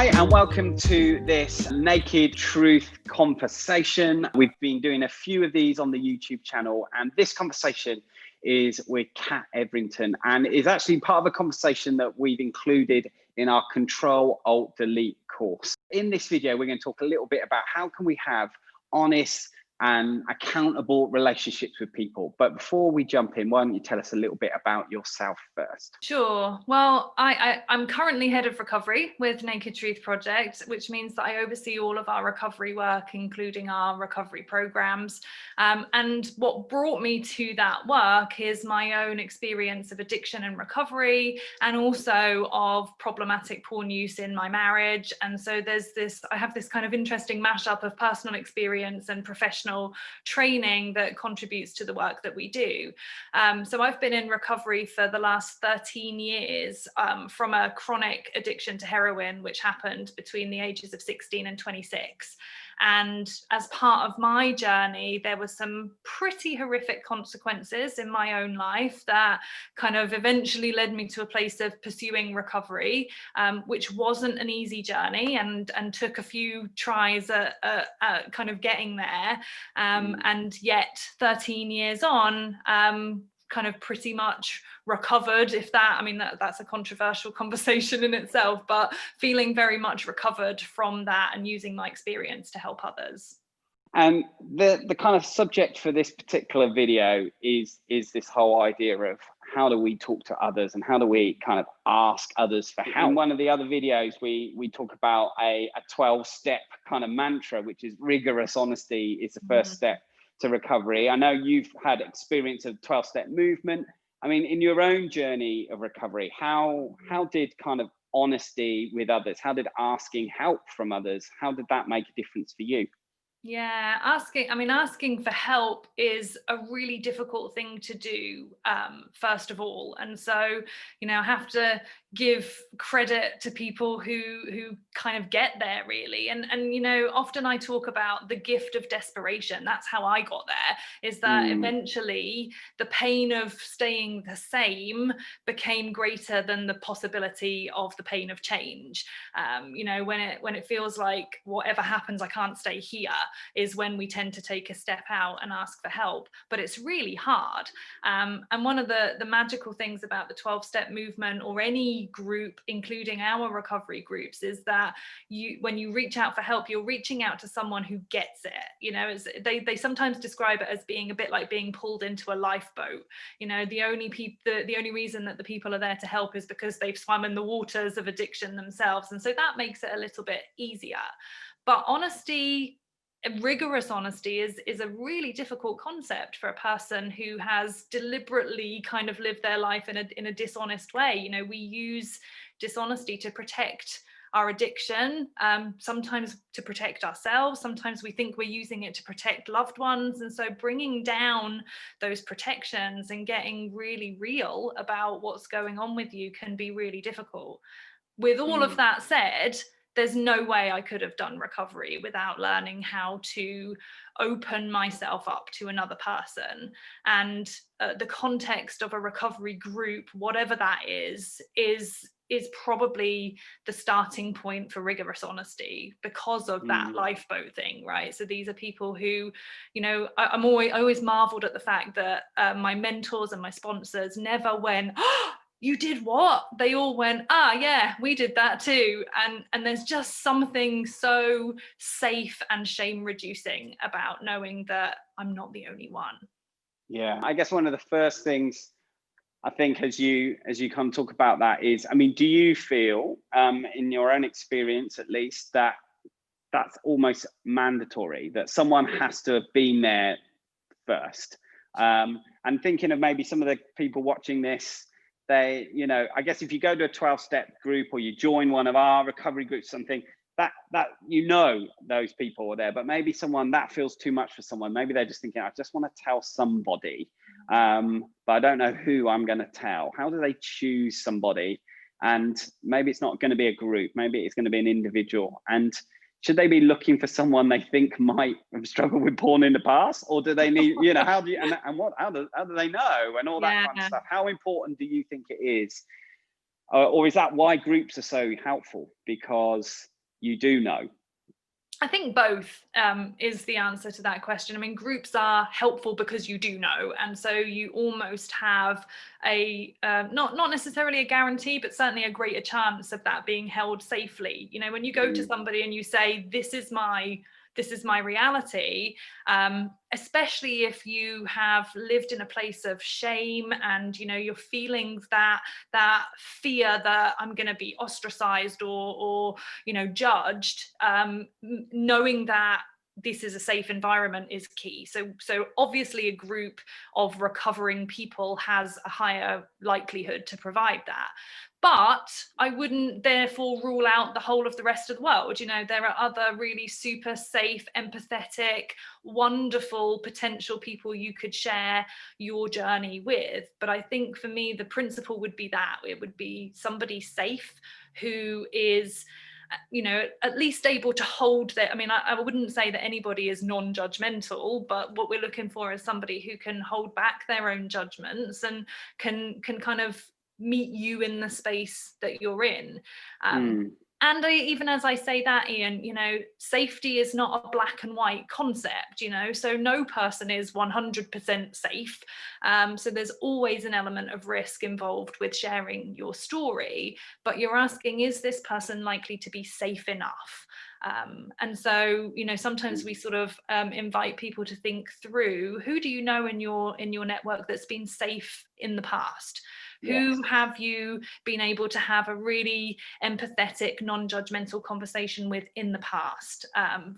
Hi, and welcome to this Naked Truth conversation. We've been doing a few of these on the YouTube channel, and this conversation is with Cat Etherington, and is actually part of a conversation that we've included in our Control-Alt-Delete course. In this video, we're going to talk a little bit about how can we have honest and accountable relationships with people. But before we jump in, why don't you tell us a little bit about yourself first? Sure. Well, I'm currently head of recovery with Naked Truth Project, which means that I oversee all of our recovery work, including our recovery programs. And what brought me to that work is my own experience of addiction and recovery, and also of problematic porn use in my marriage. And so I have this kind of interesting mashup of personal experience and professional training that contributes to the work that we do. So I've been in recovery for the last 13 years from a chronic addiction to heroin, which happened between the ages of 16 and 26. And as part of my journey, there were some pretty horrific consequences in my own life that kind of eventually led me to a place of pursuing recovery, which wasn't an easy journey and took a few tries at kind of getting there. And yet 13 years on, kind of pretty much recovered, if that, I mean, that's a controversial conversation in itself, but feeling very much recovered from that and using my experience to help others. And the kind of subject for this particular video is this whole idea of how do we talk to others and how do we kind of ask others for help. In one of the other videos, we talk about a 12-step kind of mantra, which is rigorous honesty is the first step to recovery. I know you've had experience of 12-step movement. I mean, in your own journey of recovery, how did kind of honesty with others, how did asking help from others, how did that make a difference for you? Yeah, asking for help is a really difficult thing to do, first of all. And so, I have to give credit to people who kind of get there, really. And often I talk about the gift of desperation. That's how I got there, is that eventually the pain of staying the same became greater than the possibility of the pain of change. When it feels like whatever happens, I can't stay here, is when we tend to take a step out and ask for help. But it's really hard. And one of the magical things about the 12-step movement, or any group, including our recovery groups, is that when you reach out for help, you're reaching out to someone who gets it. They sometimes describe it as being a bit like being pulled into a lifeboat. The only reason that the people are there to help is because they've swum in the waters of addiction themselves. And so that makes it a little bit easier. But honesty, rigorous honesty, is a really difficult concept for a person who has deliberately kind of lived their life in a dishonest way. We use dishonesty to protect our addiction, sometimes to protect ourselves. Sometimes we think we're using it to protect loved ones. And so bringing down those protections and getting really real about what's going on with you can be really difficult. With all of that said, there's no way I could have done recovery without learning how to open myself up to another person. And the context of a recovery group, whatever that is probably the starting point for rigorous honesty, because of that lifeboat thing, right? So these are people who, I always marveled at the fact that my mentors and my sponsors never went, "Oh, you did what?" They all went, yeah, we did that too. And there's just something so safe and shame reducing about knowing that I'm not the only one. Yeah, I guess one of the first things I think as you kind of talk about that is, I mean, do you feel in your own experience at least that that's almost mandatory, that someone has to have been there first? And thinking of maybe some of the people watching this, they, I guess if you go to a 12-step group or you join one of our recovery groups, something that those people are there, but maybe someone that feels too much for someone. Maybe they're just thinking, I just want to tell somebody, but I don't know who I'm going to tell. How do they choose somebody? And maybe it's not going to be a group, maybe it's going to be an individual. And should they be looking for someone they think might have struggled with porn in the past, or do they need, how do you, and what, how do they know, and all that kind of stuff? How important do you think it is, or is that why groups are so helpful? Because you do know? I think both is the answer to that question. I mean, groups are helpful because you do know, and so you almost have a not necessarily a guarantee, but certainly a greater chance of that being held safely. You know, when you go to somebody and you say, "This is my reality," especially if you have lived in a place of shame and, you know, your feelings that fear that I'm going to be ostracized or you know, judged, knowing that this is a safe environment is key. So obviously a group of recovering people has a higher likelihood to provide that. But I wouldn't therefore rule out the whole of the rest of the world. You know, there are other really super safe, empathetic, wonderful potential people you could share your journey with. But I think for me, the principle would be that it would be somebody safe who is, you know, at least able to hold their, I mean, I wouldn't say that anybody is non-judgmental, but what we're looking for is somebody who can hold back their own judgments and can kind of meet you in the space that you're in. And even as I say that, Ian, you know, safety is not a black and white concept, you know, so no person is 100% safe. So there's always an element of risk involved with sharing your story, but you're asking, is this person likely to be safe enough? And so, you know, sometimes we sort of invite people to think through, who do you know in your network that's been safe in the past? Who have you been able to have a really empathetic, non-judgmental conversation with in the past?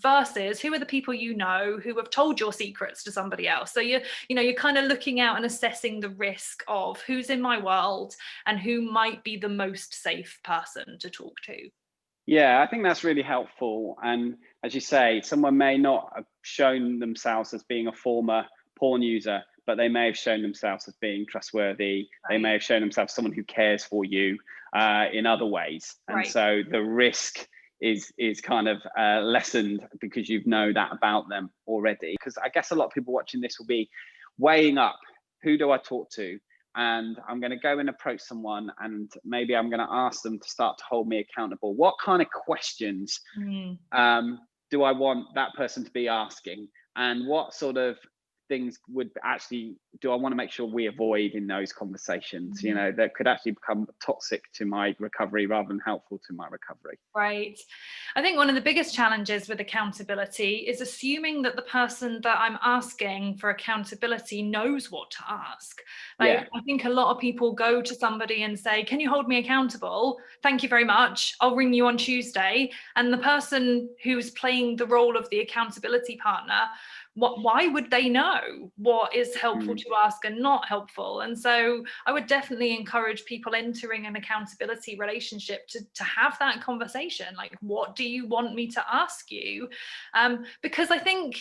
Versus who are the people you know who have told your secrets to somebody else? So you're kind of looking out and assessing the risk of who's in my world and who might be the most safe person to talk to. Yeah, I think that's really helpful. And as you say, someone may not have shown themselves as being a former porn user, but they may have shown themselves as being trustworthy. Right. They may have shown themselves someone who cares for you in other ways. And right. So the risk is kind of lessened because you know that about them already. Because I guess a lot of people watching this will be weighing up, who do I talk to? And I'm going to go and approach someone, and maybe I'm going to ask them to start to hold me accountable. What kind of questions do I want that person to be asking? And what sort of things would actually do I want to make sure we avoid in those conversations, you know, that could actually become toxic to my recovery rather than helpful to my recovery? Right. I think one of the biggest challenges with accountability is assuming that the person that I'm asking for accountability knows what to ask. Like, I think a lot of people go to somebody and say, can you hold me accountable? Thank you very much. I'll ring you on Tuesday. And the person who's playing the role of the accountability partner, why would they know what is helpful to ask and not helpful? And so I would definitely encourage people entering an accountability relationship to have that conversation. Like, what do you want me to ask you? Because I think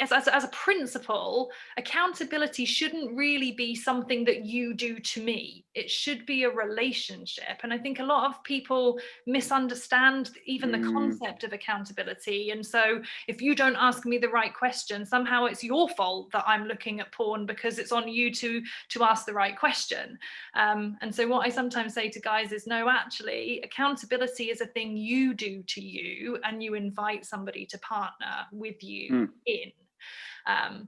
as a principle, accountability shouldn't really be something that you do to me. It should be a relationship. And I think a lot of people misunderstand even the concept of accountability. And so if you don't ask me the right question, somehow it's your fault that I'm looking at porn because it's on you to ask the right question. And so what I sometimes say to guys is, no, actually, accountability is a thing you do to you, and you invite somebody to partner with you in.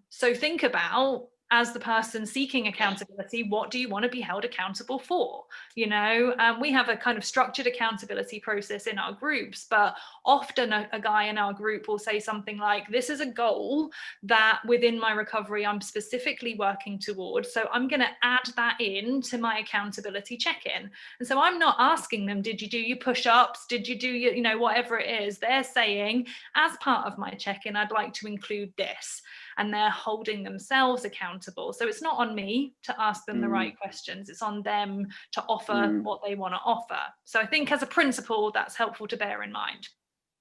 So think about, as the person seeking accountability, what do you want to be held accountable for? You know, we have a kind of structured accountability process in our groups, but often a guy in our group will say something like, this is a goal that within my recovery I'm specifically working towards, so I'm going to add that in to my accountability check-in. And so I'm not asking them, did you do your push-ups? Did you do your, you know, whatever it is? They're saying, as part of my check-in, I'd like to include this. And they're holding themselves accountable. So it's not on me to ask them the right questions. It's on them to offer what they want to offer. So I think as a principle, that's helpful to bear in mind.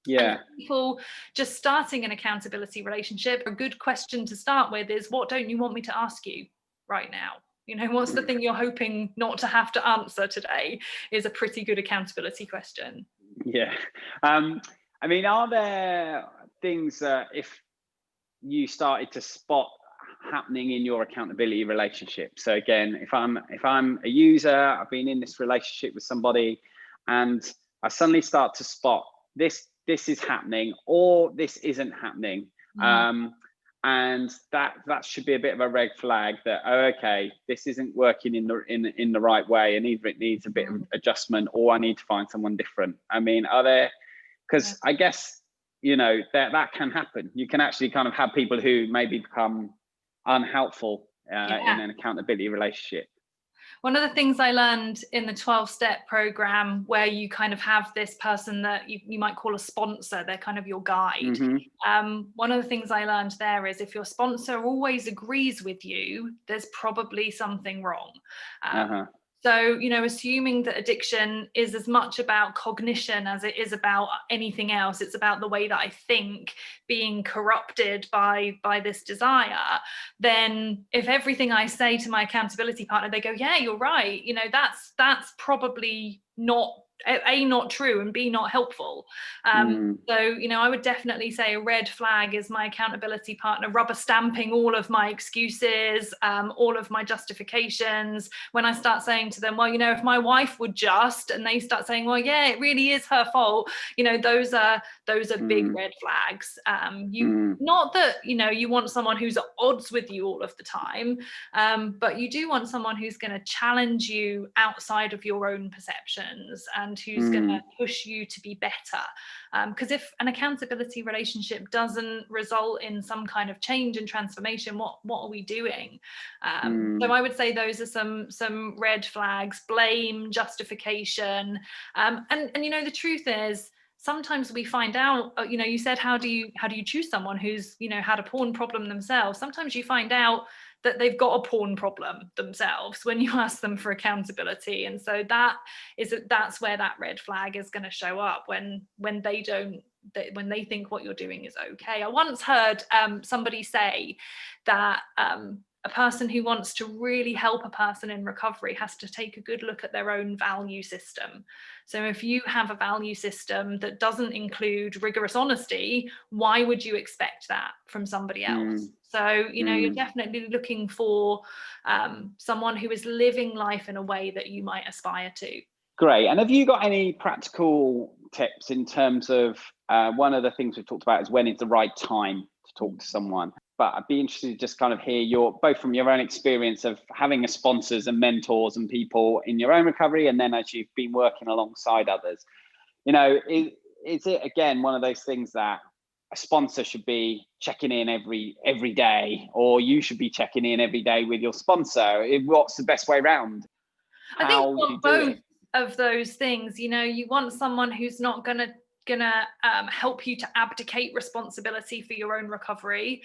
Yeah. And people just starting an accountability relationship, a good question to start with is, what don't you want me to ask you right now? You know, what's the thing you're hoping not to have to answer today is a pretty good accountability question. Yeah. I mean, are there things if you started to spot happening in your accountability relationship? So again, if I'm a user, I've been in this relationship with somebody, and I suddenly start to spot this is happening, or this isn't happening. And that should be a bit of a red flag that, oh, okay, this isn't working in the right way, and either it needs a bit of adjustment, or I need to find someone different. I mean, are there, because I guess, you know, that can happen. You can actually kind of have people who maybe become unhelpful in an accountability relationship. One of the things I learned in the 12-step program, where you kind of have this person that you might call a sponsor, they're kind of your guide. One of the things I learned there is, if your sponsor always agrees with you, there's probably something wrong. So, you know, assuming that addiction is as much about cognition as it is about anything else, it's about the way that I think being corrupted by this desire, then if everything I say to my accountability partner, they go, yeah, you're right, you know, that's probably not not true, and B, not helpful. So, you know, I would definitely say a red flag is my accountability partner rubber stamping all of my excuses, all of my justifications. When I start saying to them, well, you know, if my wife would just, and they start saying, well, yeah, it really is her fault, you know, those are big red flags. Not that, you know, you want someone who's at odds with you all of the time, but you do want someone who's going to challenge you outside of your own perceptions, and who's going to push you to be better. Because if an accountability relationship doesn't result in some kind of change and transformation, what are we doing? So I would say those are some red flags: blame, justification, and you know, the truth is, sometimes we find out, you know, you said, how do you choose someone who's, you know, had a porn problem themselves? Sometimes you find out that they've got a porn problem themselves when you ask them for accountability. And so that's where that red flag is going to show up, when they think what you're doing is okay. I once heard somebody say that a person who wants to really help a person in recovery has to take a good look at their own value system. So if you have a value system that doesn't include rigorous honesty, why would you expect that from somebody else? So, you know, you're definitely looking for someone who is living life in a way that you might aspire to. Great. And have you got any practical tips in terms of, one of the things we've talked about is when is the right time to talk to someone? But I'd be interested to just kind of hear both from your own experience of having a sponsors and mentors and people in your own recovery, and then as you've been working alongside others. You know, is it, again, one of those things that a sponsor should be checking in every day, or you should be checking in every day with your sponsor? What's the best way around? I think you want both of those things. You know, you want someone who's not gonna help you to abdicate responsibility for your own recovery,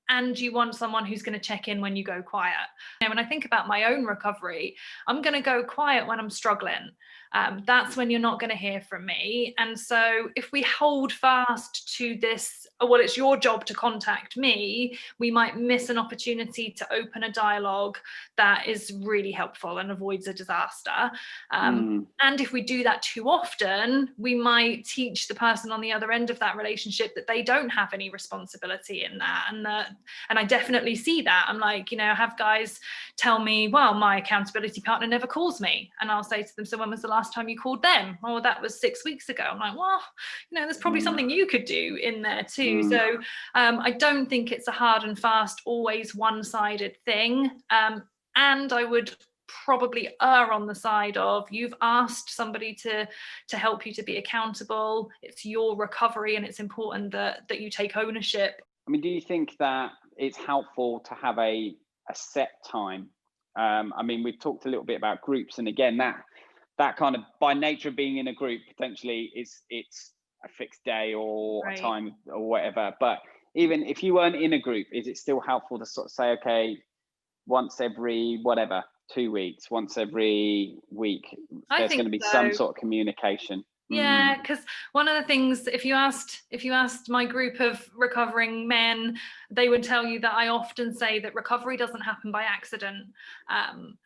and you want someone who's going to check in when you go quiet. You know, when I think about my own recovery, I'm going to go quiet when I'm struggling. That's when you're not going to hear from me. And so if we hold fast to this, well, it's your job to contact me, we might miss an opportunity to open a dialogue that is really helpful and avoids a disaster. And if we do that too often, we might teach the person on the other end of that relationship that they don't have any responsibility in that. And I definitely see that. I'm like, you know, I have guys tell me, well, my accountability partner never calls me. And I'll say to them, so when was the last time you called them? Oh, that was 6 weeks ago. I'm like, well, you know, there's probably something you could do in there too. So I don't think it's a hard and fast, always one-sided thing. And I would probably err on the side of, you've asked somebody to help you to be accountable. It's your recovery, and it's important that you take ownership. I mean, do you think that it's helpful to have a set time? I mean, we've talked a little bit about groups, and again, that kind of, by nature of being in a group, potentially it's a fixed day or a time or whatever. But even if you weren't in a group, is it still helpful to sort of say, okay, once every 2 weeks, once every week, there's going to be some sort of communication? Yeah, because one of the things, if you asked my group of recovering men, they would tell you that I often say that recovery doesn't happen by accident.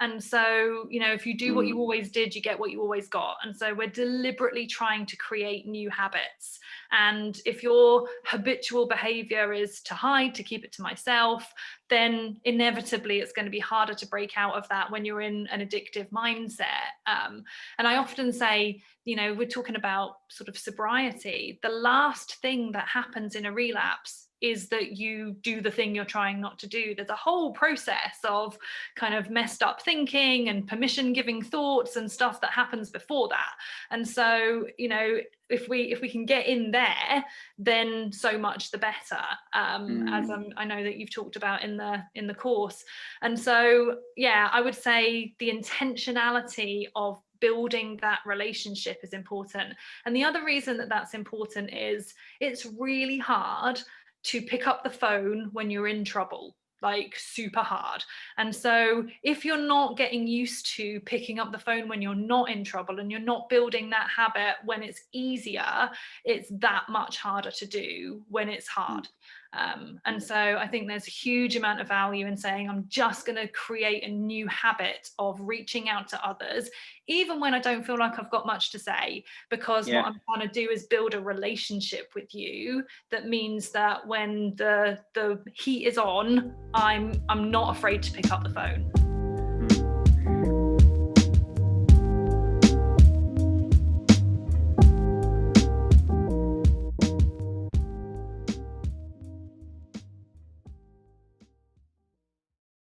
And so, you know, if you do what you always did, you get what you always got. And so we're deliberately trying to create new habits. And if your habitual behavior is to hide, to keep it to myself, then inevitably it's going to be harder to break out of that when you're in an addictive mindset. And I often say, you know, we're talking about sort of sobriety. The last thing that happens in a relapse is that you do the thing you're trying not to do. There's a whole process of kind of messed up thinking and permission giving thoughts and stuff that happens before that. And so, you know, if we can get in there, then so much the better, as I know that you've talked about in the course. And so, yeah, I would say the intentionality of building that relationship is important. And the other reason that that's important is it's really hard to pick up the phone when you're in trouble, like super hard. And so if you're not getting used to picking up the phone when you're not in trouble, and you're not building that habit when it's easier, it's that much harder to do when it's hard. And so I think there's a huge amount of value in saying, I'm just going to create a new habit of reaching out to others, even when I don't feel like I've got much to say, because what I'm trying to do is build a relationship with you that means that when the heat is on, I'm not afraid to pick up the phone.